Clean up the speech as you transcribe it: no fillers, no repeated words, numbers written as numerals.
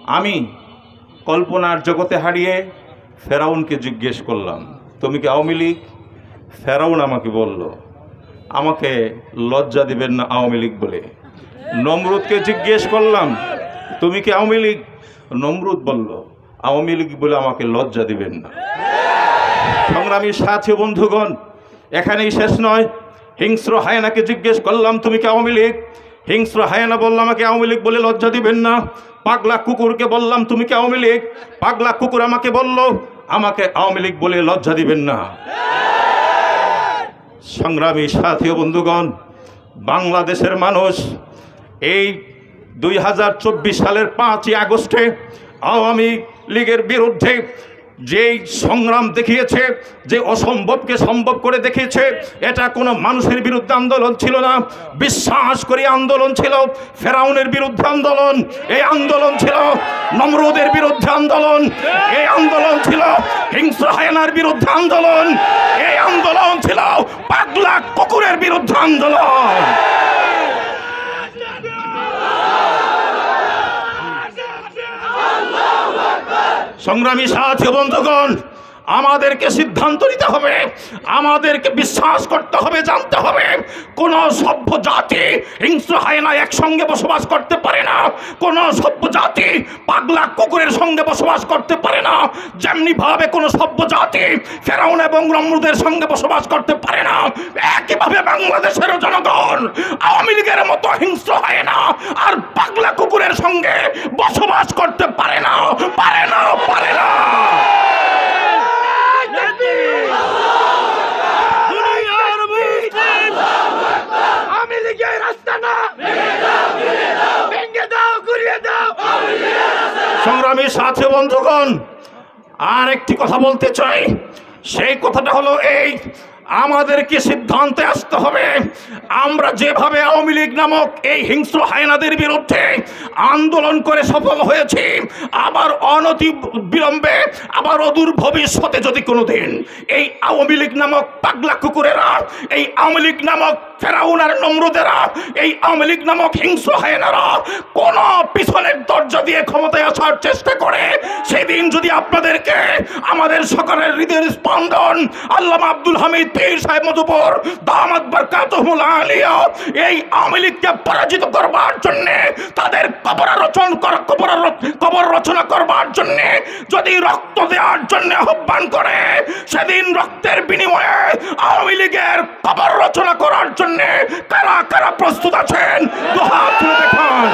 আমি কল্পনার জগতে হারিয়ে ফেরাউনকে জিজ্ঞেস করলাম, তুমি কি আওয়ামী লীগ? ফেরাউন আমাকে বলল, আমাকে লজ্জা দিবেন না আওয়ামী লীগ বলে। নমরুদকে জিজ্ঞেস করলাম, তুমি কি আওয়ামী লীগ? নমরুদ বলল, আওয়ামী লীগ বলে আমাকে লজ্জা দিবেন না। সংগ্রামী সাথী বন্ধুগণ, এখানেই শেষ নয়। হিংস্র হায়নাকে জিজ্ঞেস করলাম, তুমি কি আওয়ামী লীগ? হিংস্র হায়না বলল, আমাকে আওয়ামী লীগ বলে লজ্জা দিবেন না। পাগলা কুকুরকে বললাম, তুমি কি আওয়ামী লীগ? পাগলা কুকুর আমাকে বলল, আমাকে আওয়ামী লীগ বলে লজ্জা দিবেন না। সংগ্রামী সাথী বন্ধুগণ, বাংলাদেশের মানুষ এই 2024 সালের 5ই আগস্টে আওয়ামী লীগের বিরুদ্ধে যেই সংগ্রাম দেখিয়েছে, যে অসম্ভবকে সম্ভব করে দেখিয়েছে, এটা কোনো মানুষের বিরুদ্ধে আন্দোলন ছিল না, বিশ্বাস করি আন্দোলন ছিল ফেরাউনের বিরুদ্ধে আন্দোলন। এই আন্দোলন ছিল নমরুদের বিরুদ্ধে আন্দোলন। এই আন্দোলন ছিল হিংস্র হায়নার বিরুদ্ধে আন্দোলন। এই আন্দোলন ছিল পাগলা কুকুরের বিরুদ্ধে আন্দোলন। সংগ্রামী সাথী বন্ধুগণ, আমাদেরকে সিদ্ধান্ত নিতে হবে, আমাদেরকে বিশ্বাস করতে হবে, জানতে হবে কোন সভ্য জাতি হিংস্র হায়না একসঙ্গে বসবাস করতে পারে না, কোন সভ্য জাতি পাগলা কুকুরের সঙ্গে বসবাস করতে পারে না, যেমনি ভাবে কোন সভ্য জাতি ফেরাউন এবং নমরুদের সঙ্গে বসবাস করতে পারে না, একইভাবে বাংলাদেশের জনগণ আওয়ামী লীগের মতো হিংস্র হায়না আর পাগলা কুকুরের সঙ্গে বসবাস করতে পারে না, পারে না, পারে না। সংগ্রামী সাথী বন্ধুগণ, আর একটি কথা বলতে চাই। সেই কথাটা হলো এই, আমাদেরকে সিদ্ধান্তে আসতে হবে, আমরা যেভাবে আওয়ামী লীগ নামক এই হিংস্র হায়নাদের বিরুদ্ধে আন্দোলন করে সফল হয়েছি, আবার অনতি বিলম্বে, আবার অদূর ভবিষ্যতে যদি কোনোদিন এই আওয়ামী লীগ নামক পাগলা কুকুরেরা, এই আওয়ামী লীগ নামক ফেরাউন আর নমরুদেরা, এই আওয়ামী লীগ নামক হিংস্র হায়নারা কোন পিছনের দরজা দিয়ে ক্ষমতায় আসার চেষ্টা করে, সেদিন যদি আপনাদেরকে আমাদের সকলের হৃদয়ের স্পন্দন আল্লামা আব্দুল হামিদ পীর সাহেব মধুপুর দামাত বরকাতুহুল আলিয়া এই আওয়ামী লীগকে পরাজিত করবার জন্য, তাদের কবর রচনা করবার জন্য যদি রক্ত দেওয়ার জন্য আহ্বান করে, সেদিন রক্তের বিনিময়ে আওয়ামী লীগের কবর রচনা করার জন্য কারা কারা প্রস্তুত আছেন? দুহাত তুলে দেখান।